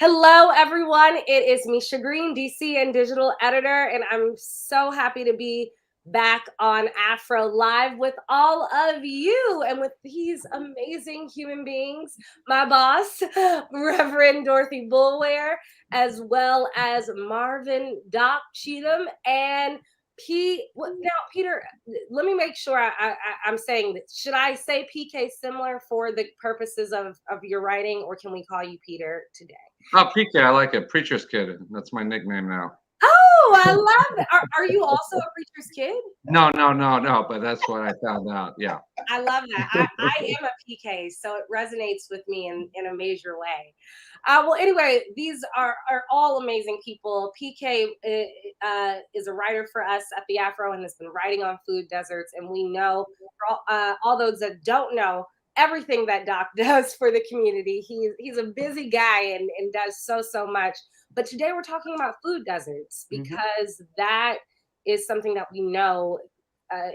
Hello, everyone. It is Misha Green, DC and digital editor, and I'm so happy to be back on AFRO Live with all of you and with these amazing human beings. My boss, Reverend Dorothy Bulware, as well as Marvin Doc Cheatham and now, Peter, let me make sure I'm saying that. Should I say PK similar for the purposes of your writing, or can we call you Peter today? Oh, PK, I like it. Preacher's Kid. That's my nickname now. Oh, I love it. Are you also a preacher's kid? No. But that's what I found out. Yeah. I love that. I am a PK, so it resonates with me in a major way. Well, anyway, these are all amazing people. PK is a writer for us at the AFRO and has been writing on food deserts. And we know, for all those that don't know, everything that Doc does for the community. He's a busy guy and does so much. But today we're talking about food deserts because that is something that we know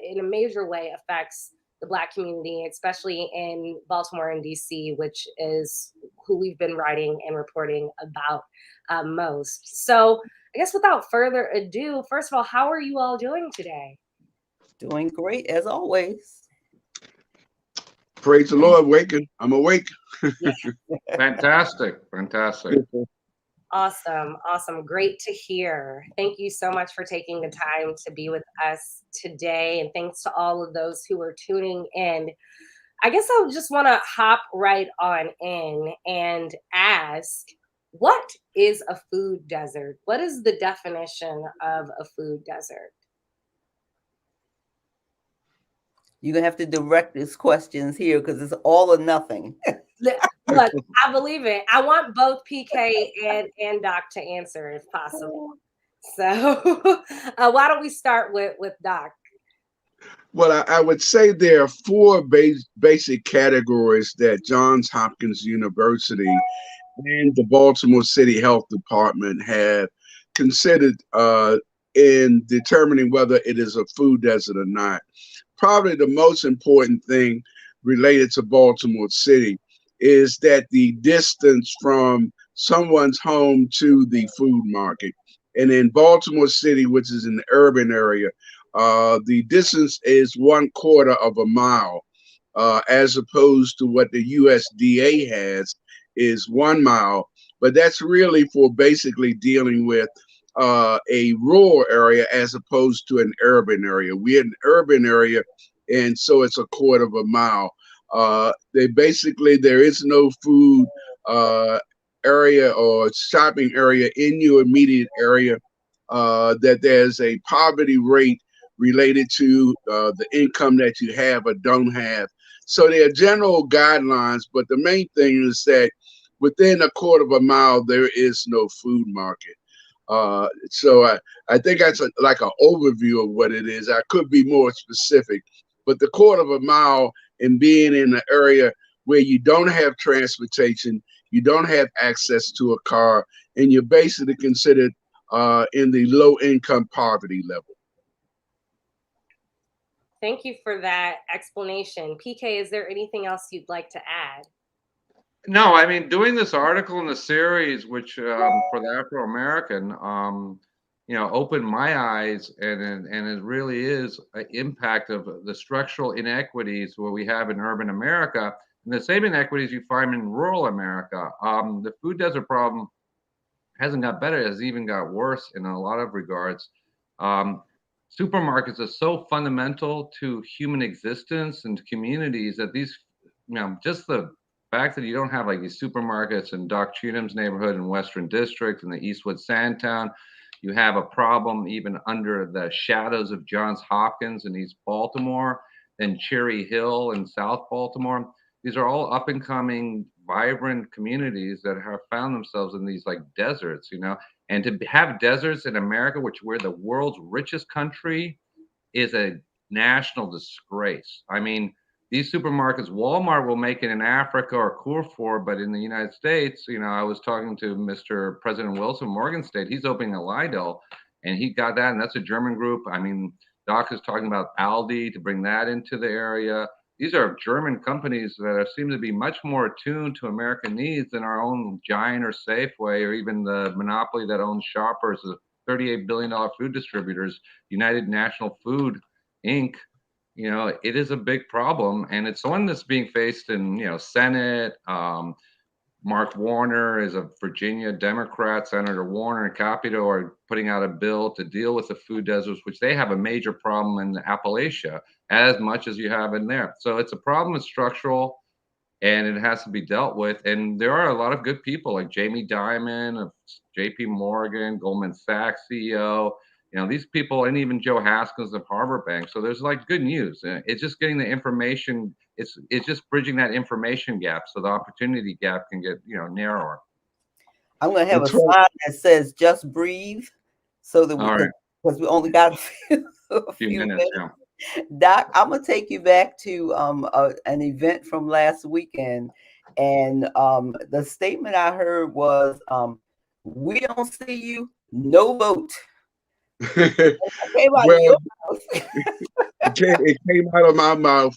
in a major way affects the Black community, especially in Baltimore and DC, which is who we've been writing and reporting about most. So I guess without further ado, first of all, how are you all doing today? Doing great as always. Praise the Lord, waking. I'm awake. Fantastic. Awesome. Great to hear. Thank you so much for taking the time to be with us today. And thanks to all of those who are tuning in. I guess I just want to hop right on in and ask, what is a food desert? What is the definition of a food desert? You're going to have to direct these questions here because it's all or nothing. Look, I believe it. I want both PK and Doc to answer if possible. So why don't we start with Doc? Well, I would say there are four basic categories that Johns Hopkins University and the Baltimore City Health Department have considered in determining whether it is a food desert or not. Probably the most important thing related to Baltimore City is that the distance from someone's home to the food market. And in Baltimore City, which is an urban area, the distance is 1/4 of a mile, as opposed to what the USDA has is 1 mile. But that's really for basically dealing with a rural area as opposed to an urban area. We're an urban area, and so it's 1/4 of a mile. There is no food area or shopping area in your immediate area. That there's a poverty rate related to the income that you have or don't have. So there are general guidelines, but the main thing is that within 1/4 of a mile there is no food market. I think that's like an overview of what it is. I could be more specific, but the 1/4 of a mile and being in an area where you don't have transportation, you don't have access to a car, and you're basically considered in the low income poverty level. Thank you for that explanation. PK, is there anything else you'd like to add? No, I mean, doing this article in the series, which for the Afro-American, opened my eyes, and it really is an impact of the structural inequities what we have in urban America, and the same inequities you find in rural America. The food desert problem hasn't got better; it has even got worse in a lot of regards. Supermarkets are so fundamental to human existence and to communities that these, just the fact that you don't have like these supermarkets in Doc Cheatham's neighborhood in Western District and the Eastwood Sandtown. You have a problem even under the shadows of Johns Hopkins in East Baltimore and Cherry Hill in South Baltimore. These are all up and coming, vibrant communities that have found themselves in these like deserts, and to have deserts in America, which we're the world's richest country, is a national disgrace. I mean, these supermarkets, Walmart will make it in Africa or Carrefour, but in the United States, I was talking to Mr. President Wilson, Morgan State. He's opening a Lidl, and he got that, and that's a German group. I mean, Doc is talking about Aldi to bring that into the area. these are German companies that seem to be much more attuned to American needs than our own Giant or Safeway, or even the monopoly that owns Shoppers, the $38 billion food distributors, United National Food Inc. It is a big problem, and it's one that's being faced in, Senate. Mark Warner is a Virginia Democrat. Senator Warner and Capito are putting out a bill to deal with the food deserts, which they have a major problem in Appalachia as much as you have in there. So it's a problem that's structural, and it has to be dealt with. And there are a lot of good people like Jamie Dimon of JP Morgan, Goldman Sachs CEO. These people, and even Joe Haskins of Harbor Bank. So there's like good news. It's just getting the information. It's just bridging that information gap so the opportunity gap can get narrower. I'm going to have And a sign that says "Just breathe," so that we All can, right, because we only got a few few minutes. minutes. Yeah. Doc, I'm gonna take you back to an event from last weekend, and the statement I heard was, "We don't see you, no vote." It came out of well, your mouth. it came out of my mouth.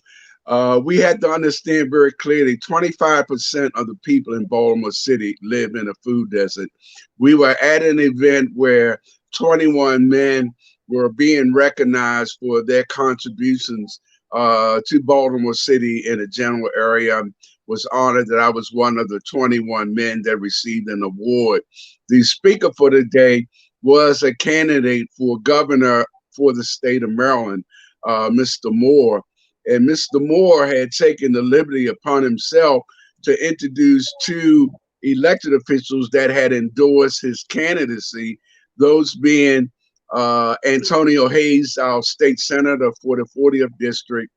We had to understand very clearly 25% of the people in Baltimore City live in a food desert. We were at an event where 21 men were being recognized for their contributions to Baltimore City in a general area. Was honored that I was one of the 21 men that received an award. The speaker for the day was a candidate for governor for the state of Maryland, Mr. Moore. And Mr. Moore had taken the liberty upon himself to introduce two elected officials that had endorsed his candidacy, those being Antonio Hayes, our state senator for the 40th district,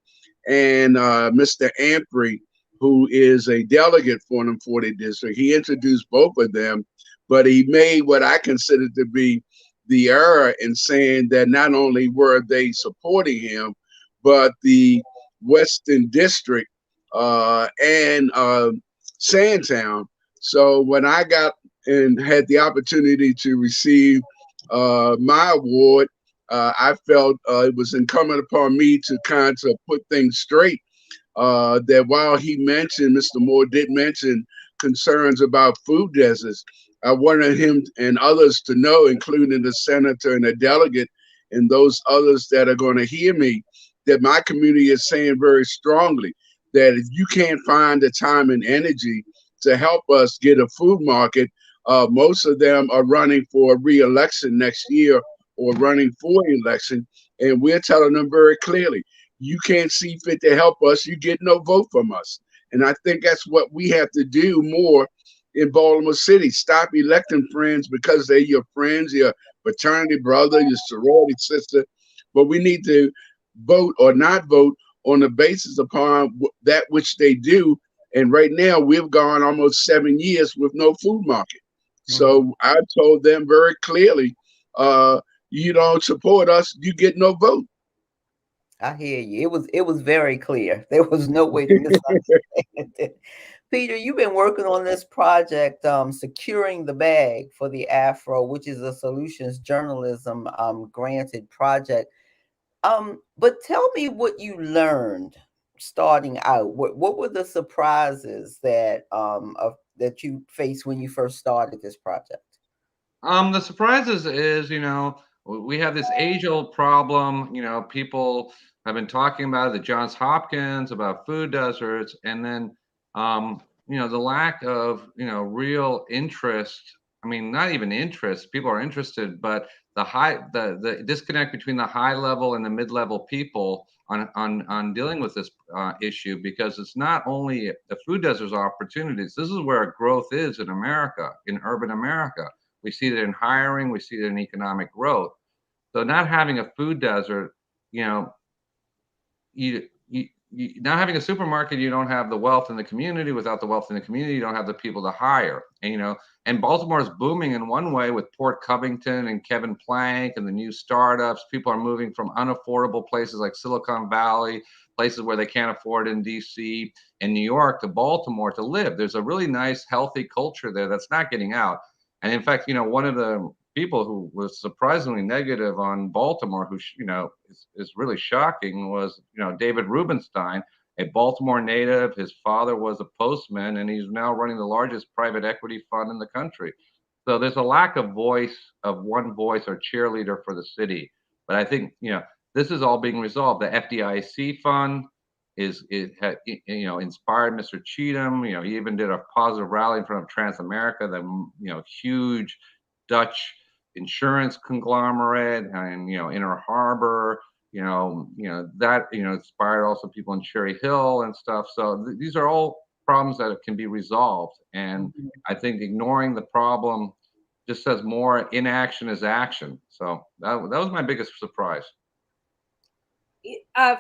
and Mr. Ampry, who is a delegate for the 40th district. He introduced both of them, but he made what I consider to be the error in saying that not only were they supporting him, but the Western District and Sandtown. So when I got and had the opportunity to receive my award, I felt it was incumbent upon me to kind of put things straight. That while Mr. Moore did mention concerns about food deserts, I wanted him and others to know, including the senator and the delegate, and those others that are going to hear me, that my community is saying very strongly that if you can't find the time and energy to help us get a food market, most of them are running for re-election next year or running for election, and we're telling them very clearly, you can't see fit to help us, you get no vote from us. And I think that's what we have to do more in Baltimore City. Stop electing friends because they're your friends, your fraternity brother, your sorority sister. But we need to vote or not vote on the basis upon that which they do. And right now, we've gone almost 7 years with no food market. So I told them very clearly, you don't support us, you get no vote. I hear you. It was very clear. There was no way to misunderstand it. Peter, you've been working on this project, securing the bag for the AFRO, which is a solutions journalism granted project. But tell me what you learned starting out. What were the surprises that that you faced when you first started this project? The surprises is, we have this age-old problem. People have been talking about it at Johns Hopkins about food deserts, and then, the lack of, real interest. I mean, not even interest. People are interested, but the disconnect between the high level and the mid-level people on dealing with this issue, because it's not only the food deserts opportunities. This is where growth is in America, in urban America. We see it in hiring. We see it in economic growth. So not having a food desert, you know, you not having a supermarket, you don't have the wealth in the community. Without the wealth in the community, you don't have the people to hire. And Baltimore is booming in one way with Port Covington and Kevin Plank and the new startups. People are moving from unaffordable places like Silicon Valley, places where they can't afford in DC and New York, to Baltimore to live. There's a really nice, healthy culture there that's not getting out. And in fact, one of the people who was surprisingly negative on Baltimore, who is really shocking, was David Rubenstein. a Baltimore native. His father was a postman, and he's now running the largest private equity fund in the country. So there's a lack of voice, of one voice or cheerleader for the city. But I think, this is all being resolved. The FDIC fund inspired Mr. Cheatham. He even did a positive rally in front of Transamerica, the huge Dutch insurance conglomerate, and Inner Harbor. That inspired also people in Cherry Hill and stuff. So these are all problems that can be resolved. And I think ignoring the problem just says more inaction is action. So that was my biggest surprise.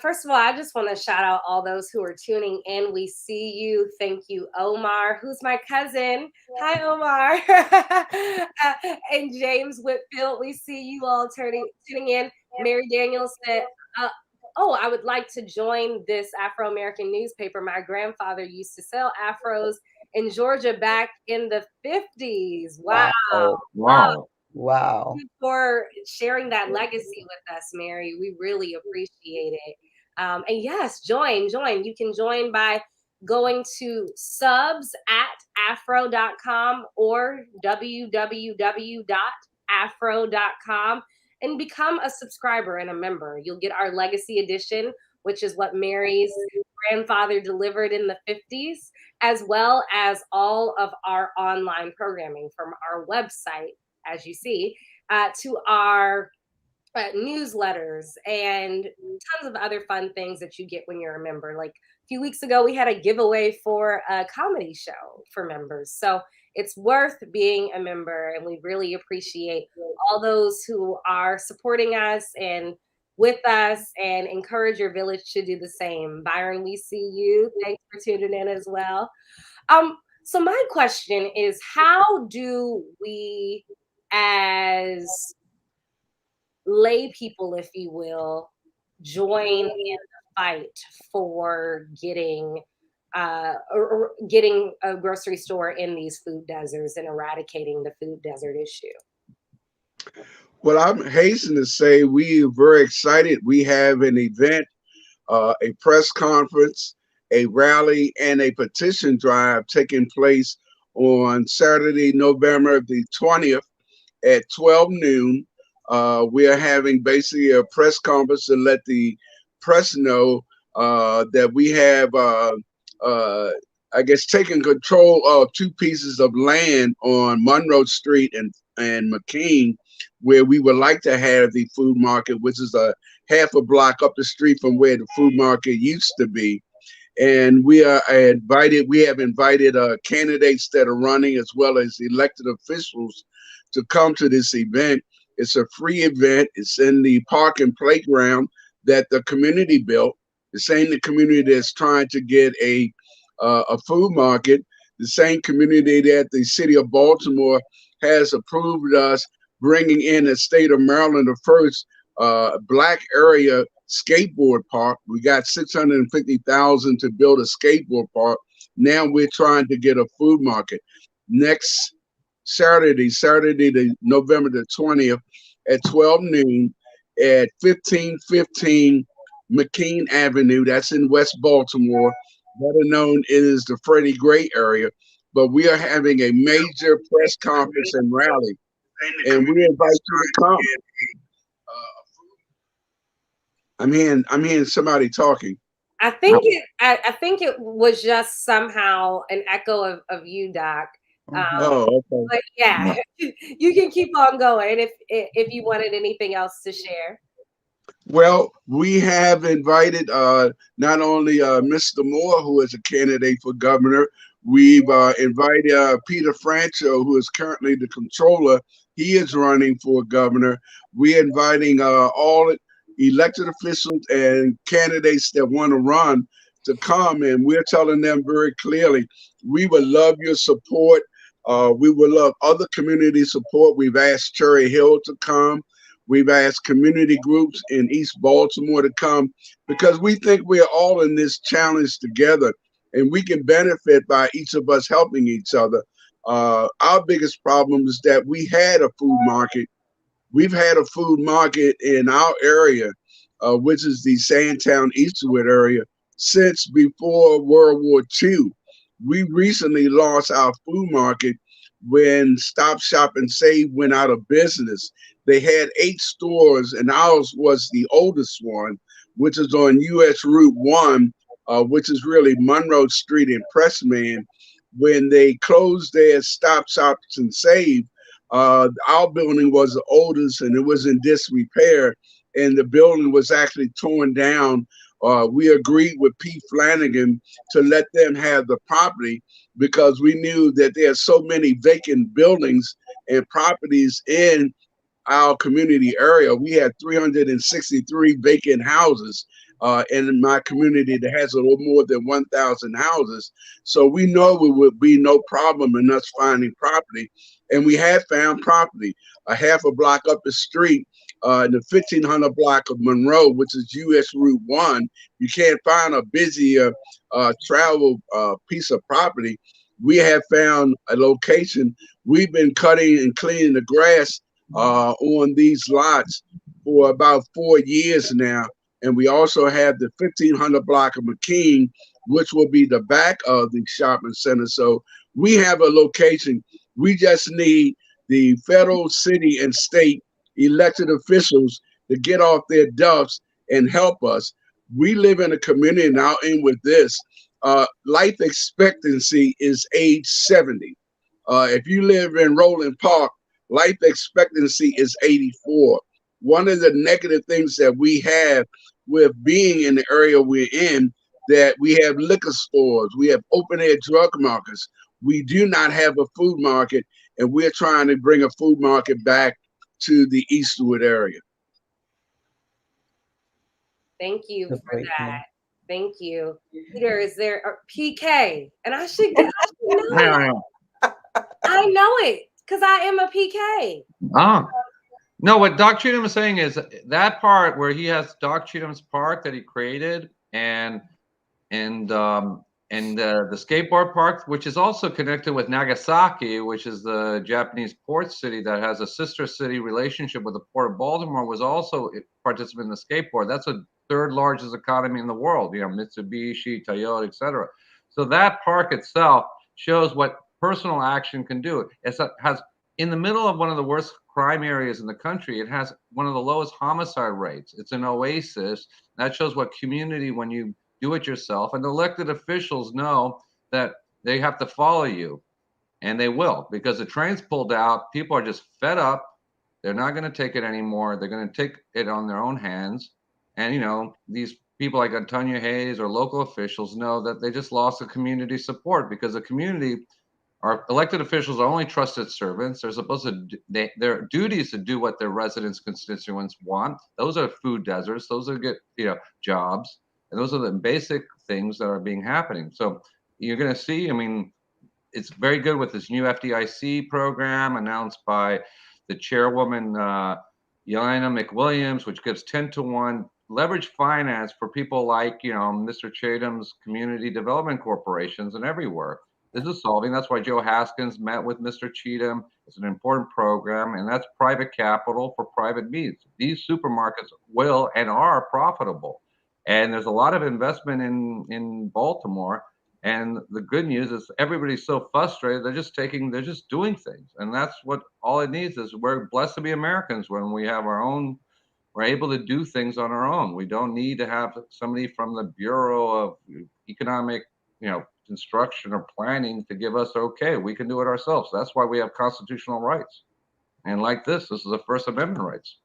First of all, I just want to shout out all those who are tuning in. We see you. Thank you, Omar, who's my cousin. Hi, Omar. And James Whitfield, we see you all tuning in. Mary Daniels said, I would like to join this Afro-American newspaper. My grandfather used to sell afros in Georgia back in the 50s. Wow. Wow. Thank you for sharing that legacy with us, Mary. We really appreciate it. And yes, join. You can join by going to subs@afro.com or www.afro.com and become a subscriber and a member. You'll get our legacy edition, which is what Mary's grandfather delivered in the 50s, as well as all of our online programming from our website, as you see, to our newsletters and tons of other fun things that you get when you're a member. Like a few weeks ago, we had a giveaway for a comedy show for members. So it's worth being a member, and we really appreciate all those who are supporting us and with us, and encourage your village to do the same. Byron, we see you. Thanks for tuning in as well. So my question is, how do we, as lay people, if you will, join in the fight for getting getting a grocery store in these food deserts and eradicating the food desert issue? Well, I'm hasten to say we are very excited. We have an event, a press conference, a rally, and a petition drive taking place on Saturday, November the 20th at 12 noon. We are having basically a press conference to let the press know that we have, taken control of two pieces of land on Monroe Street and McKean, where we would like to have the food market, which is a half a block up the street from where the food market used to be. And we have invited candidates that are running, as well as elected officials, to come to this event. It's a free event. It's in the park and playground that the community built. The same community that's trying to get a food market. The same community that the city of Baltimore has approved us bringing in the state of Maryland, the first Black area skateboard park. We got $650,000 to build a skateboard park. Now we're trying to get a food market. Next Saturday, the November the 20th at 12 noon at 1515 McKean Avenue. That's in West Baltimore. Better known is the Freddie Gray area. But we are having a major press conference and rally, and we invite you to come. I'm hearing somebody talking. I think it was just somehow an echo of you, Doc. Okay. But yeah, you can keep on going if you wanted anything else to share. Well, we have invited not only Mr. Moore, who is a candidate for governor. We've invited Peter Francho, who is currently the controller. He is running for governor. We're inviting all elected officials and candidates that want to run to come, and we're telling them very clearly, we would love your support. We would love other community support. We've asked Cherry Hill to come. We've asked community groups in East Baltimore to come, because we think we're all in this challenge together, and we can benefit by each of us helping each other. Our biggest problem is that we had a food market. We've had a food market in our area, which is the Sandtown Eastwood area, since before World War II. We recently lost our food market when Stop Shop and Save went out of business. They had 8 stores, and ours was the oldest one, which is on US Route 1, which is really Monroe Street in Pressman. When they closed their Stop Shops and Save, our building was the oldest and it was in disrepair, and the building was actually torn down. We agreed with Pete Flanagan to let them have the property because we knew that there are so many vacant buildings and properties in our community area. We had 363 vacant houses in my community that has a little more than 1,000 houses. So we know it would be no problem in us finding property. And we have found property a half a block up the street in the 1500 block of Monroe, which is US Route 1. You can't find a busier travel piece of property. We have found a location. We've been cutting and cleaning the grass on these lots for about 4 years now. And we also have the 1500 block of McKean, which will be the back of the shopping center. So we have a location. We just need the federal, city, and state elected officials to get off their duffs and help us. We live in a community, and I'll end with this. Life expectancy is age 70. If you live in Roland Park, life expectancy is 84. One of the negative things that we have with being in the area we're in, that we have liquor stores, we have open air drug markets. We do not have a food market, and we're trying to bring a food market back to the Eastwood area. Thank you for that. Thank you. Peter, is there PK? And I should know it. I know it because I am a PK. No, what Doc Cheatham is saying is that part where he has Doc Cheatham's park that he created and the skateboard park, which is also connected with Nagasaki, which is the Japanese port city that has a sister city relationship with the Port of Baltimore, was also a participant in the skateboard. That's the third largest economy in the world, Mitsubishi, Toyota, etc. So that park itself shows what personal action can do. It has, in the middle of one of the worst crime areas in the country, it has one of the lowest homicide rates. It's an oasis. That shows what community, when you do it yourself, and the elected officials know that they have to follow you, and they will, because the train's pulled out. People are just fed up. They're not going to take it anymore. They're going to take it on their own hands. And, these people like Antonio Hayes or local officials know that they just lost the community support, because the community, our elected officials, are only trusted servants. They're supposed to, their duties to do what their residents, constituents want. Those are food deserts. Those are good, jobs. And those are the basic things that are being happening. So you're going to see, it's very good with this new FDIC program announced by the chairwoman, Yelena McWilliams, which gives 10-to-1 leverage finance for people like, Mr. Chatham's community development corporations and everywhere. This is solving. That's why Joe Haskins met with Mr. Cheatham. It's an important program, and that's private capital for private needs. These supermarkets will and are profitable. And there's a lot of investment in Baltimore. And the good news is everybody's so frustrated, they're just doing things. And that's what all it needs is. We're blessed to be Americans when we have we're able to do things on our own. We don't need to have somebody from the Bureau of Economic, construction or planning to give us okay. We can do it ourselves. That's why we have constitutional rights. And like this is the First Amendment rights.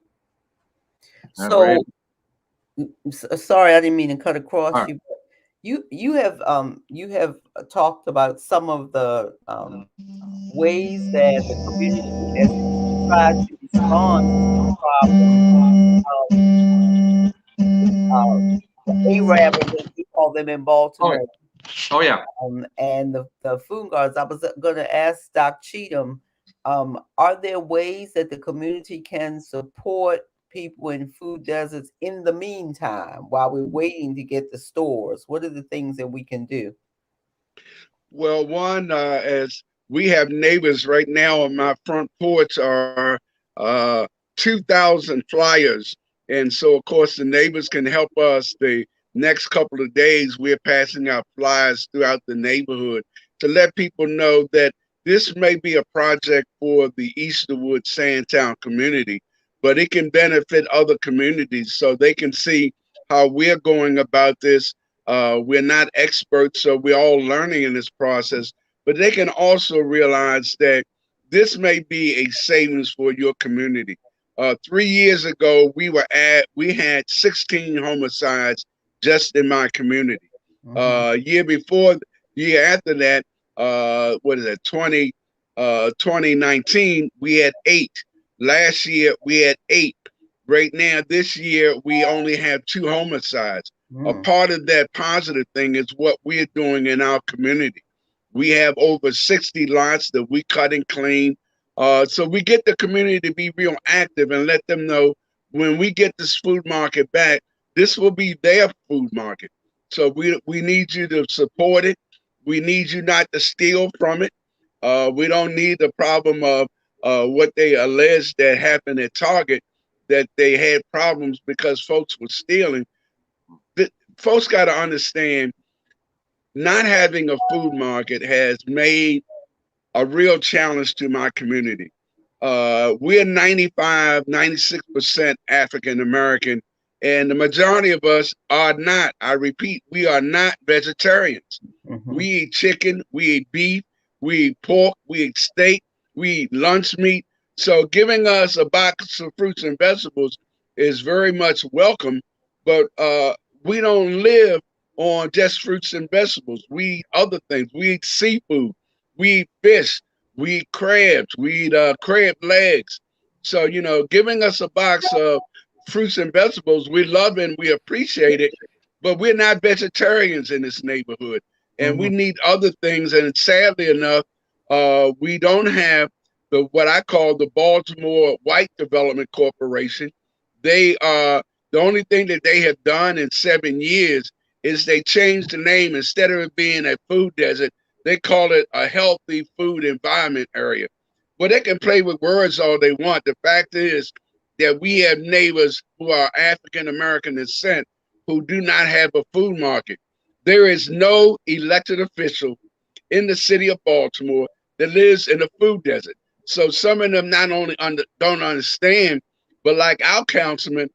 So, sorry, I didn't mean to cut across you. But you have talked about some of the ways that the community has tried to respond to the problem. The ARAB, as we call them in Baltimore. Oh yeah. And the food guards. I was going to ask Doc Cheatham, are there ways that the community can support people in food deserts in the meantime while we're waiting to get the stores? What are the things that we can do? Well, one, as we have neighbors right now on my front porch are 2,000 flyers. And so, of course, the neighbors can help us. The next couple of days, we're passing out flyers throughout the neighborhood to let people know that this may be a project for the Easterwood Sandtown community, but it can benefit other communities so they can see how we're going about this. We're not experts, so we're all learning in this process, but they can also realize that this may be a savings for your community. 3 years ago, we had 16 homicides just in my community. Year before, year after that, what is that? 2019, we had 8. Last year we had 8. Right now, this year we only have 2 homicides. A part of that positive thing is what we're doing in our community. We have over 60 lots that we cut and clean. So we get the community to be real active and let them know when we get this food market back, this will be their food market. So we need you to support it. We need you not to steal from it. We don't need the problem of what they alleged that happened at Target, that they had problems because folks were stealing. Folks got to understand, not having a food market has made a real challenge to my community. We're 95, 96% African American, and the majority of us are not. I repeat, we are not vegetarians. We eat chicken, we eat beef, we eat pork, we eat steak, we eat lunch meat. So giving us a box of fruits and vegetables is very much welcome, but we don't live on just fruits and vegetables. We eat other things. We eat seafood, we eat fish, we eat crabs, we eat crab legs. So, giving us a box of fruits and vegetables, we love and we appreciate it, but we're not vegetarians in this neighborhood. And we need other things. And sadly enough, we don't have what I call the Baltimore White Development Corporation. They are the only thing that they have done in 7 years is they changed the name. Instead of it being a food desert, they call it a healthy food environment area. Well, they can play with words all they want. The fact is that we have neighbors who are African American descent who do not have a food market. There is no elected official in the city of Baltimore that lives in a food desert. So some of them not only don't understand, but like our councilman,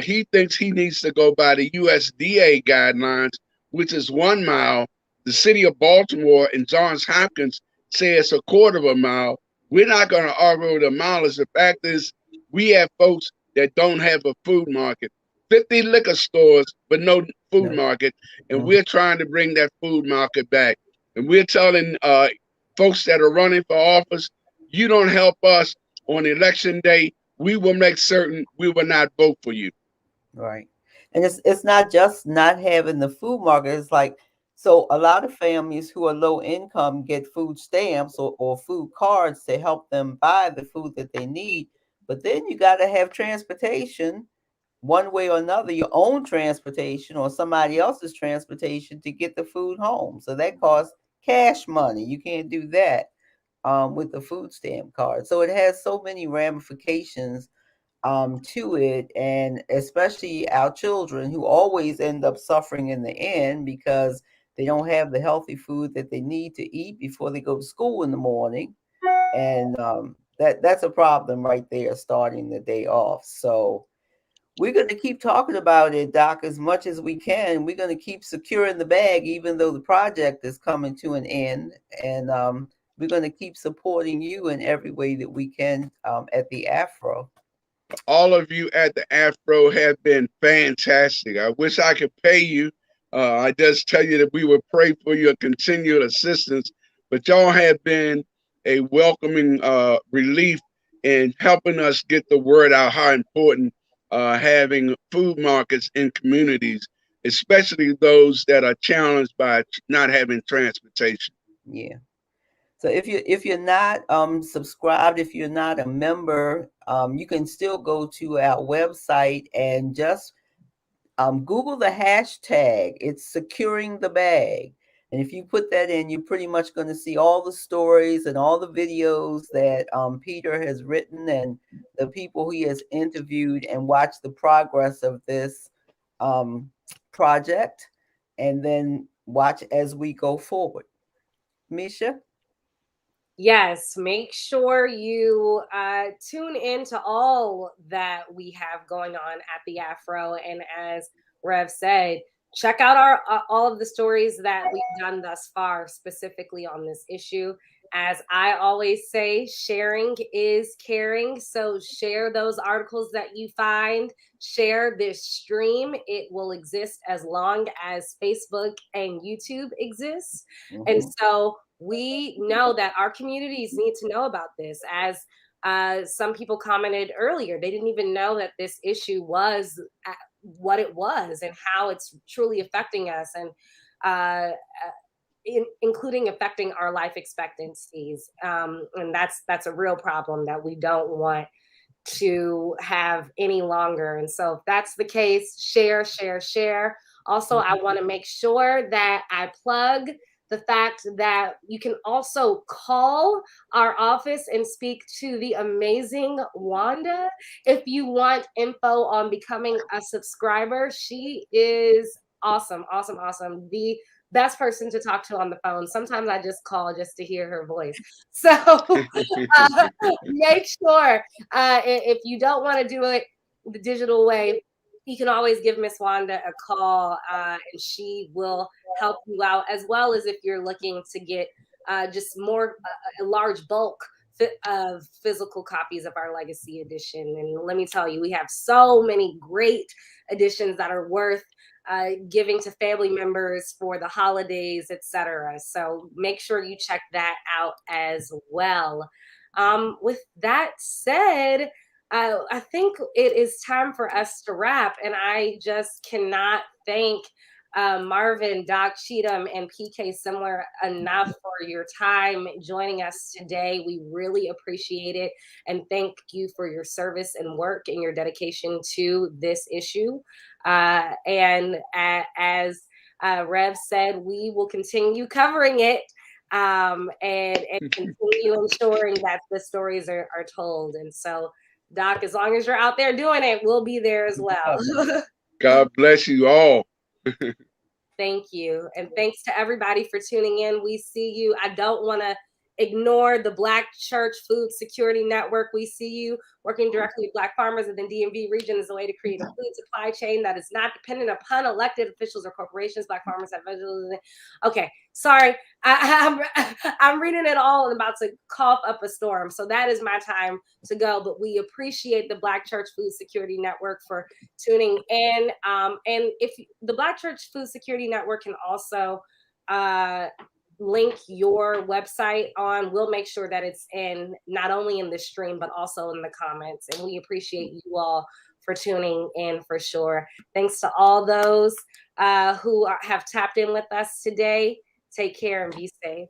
he thinks he needs to go by the USDA guidelines, which is 1 mile. The city of Baltimore and Johns Hopkins say it's a quarter of a mile. We're not going to argue the mileage. The fact is, we have folks that don't have a food market. 50 liquor stores, but no food market. And we're trying to bring that food market back. And we're telling folks that are running for office, you don't help us on election day, we will make certain we will not vote for you. Right. And it's not just not having the food market. It's like, so a lot of families who are low income get food stamps or food cards to help them buy the food that they need. But then you got to have transportation one way or another, your own transportation or somebody else's transportation to get the food home. So that costs cash money. You can't do that with the food stamp card. So it has so many ramifications to it, and especially our children who always end up suffering in the end because they don't have the healthy food that they need to eat before they go to school in the morning. And that's a problem right there, starting the day off. So we're going to keep talking about it, Doc, as much as we can. We're going to keep securing the bag, even though the project is coming to an end. And we're going to keep supporting you in every way that we can at the AFRO. All of you at the AFRO have been fantastic. I wish I could pay you. I just tell you that we will pray for your continued assistance, but y'all have been a welcoming relief in helping us get the word out how important having food markets in communities, especially those that are challenged by not having transportation. Yeah. So if you're not subscribed, if you're not a member, you can still go to our website and just Google the hashtag. It's securing the bag. And if you put that in, you're pretty much going to see all the stories and all the videos that Peter has written and the people he has interviewed, and watch the progress of this project and then watch as we go forward. Misha? Yes, make sure you tune in to all that we have going on at the AFRO. And as Rev said, check out our all of the stories that we've done thus far, specifically on this issue. As I always say, sharing is caring. So share those articles that you find. Share this stream. It will exist as long as Facebook and YouTube exists. And so we know that our communities need to know about this. As some people commented earlier, they didn't even know that this issue was what it was and how it's truly affecting us, and including affecting our life expectancies. And that's a real problem that we don't want to have any longer. And so if that's the case, share, share, share. Also, I want to make sure that I plug the fact that you can also call our office and speak to the amazing Wanda if you want info on becoming a subscriber. She is awesome, awesome, awesome. The best person to talk to on the phone. Sometimes I just call just to hear her voice. So make sure if you don't want to do it the digital way, you can always give Miss Wanda a call, and she will help you out, as well as if you're looking to get just more a large bulk of physical copies of our Legacy edition. And let me tell you, we have so many great editions that are worth giving to family members for the holidays, etc. So make sure you check that out as well. With that said, I think it is time for us to wrap, and I just cannot thank Marvin, Doc Cheatham, and PK Similar enough for your time joining us today. We really appreciate it, and thank you for your service and work and your dedication to this issue. And as Rev said, we will continue covering it, and continue ensuring that the stories are told. And so, Doc, as long as you're out there doing it, we'll be there as well. God bless you all. Thank you. And thanks to everybody for tuning in. We see you. I don't want to ignore the Black Church Food Security Network. We see you working directly with Black farmers in the DMV region as a way to create a food supply chain that is not dependent upon elected officials or corporations. Black farmers have vegetables. Okay, sorry. I'm reading it all and about to cough up a storm. So that is my time to go. But we appreciate the Black Church Food Security Network for tuning in. And if the Black Church Food Security Network can also link your website on, we'll make sure that it's in not only in the stream but also in the comments. And we appreciate you all for tuning in for sure. Thanks to all those who have tapped in with us today. Take care and be safe.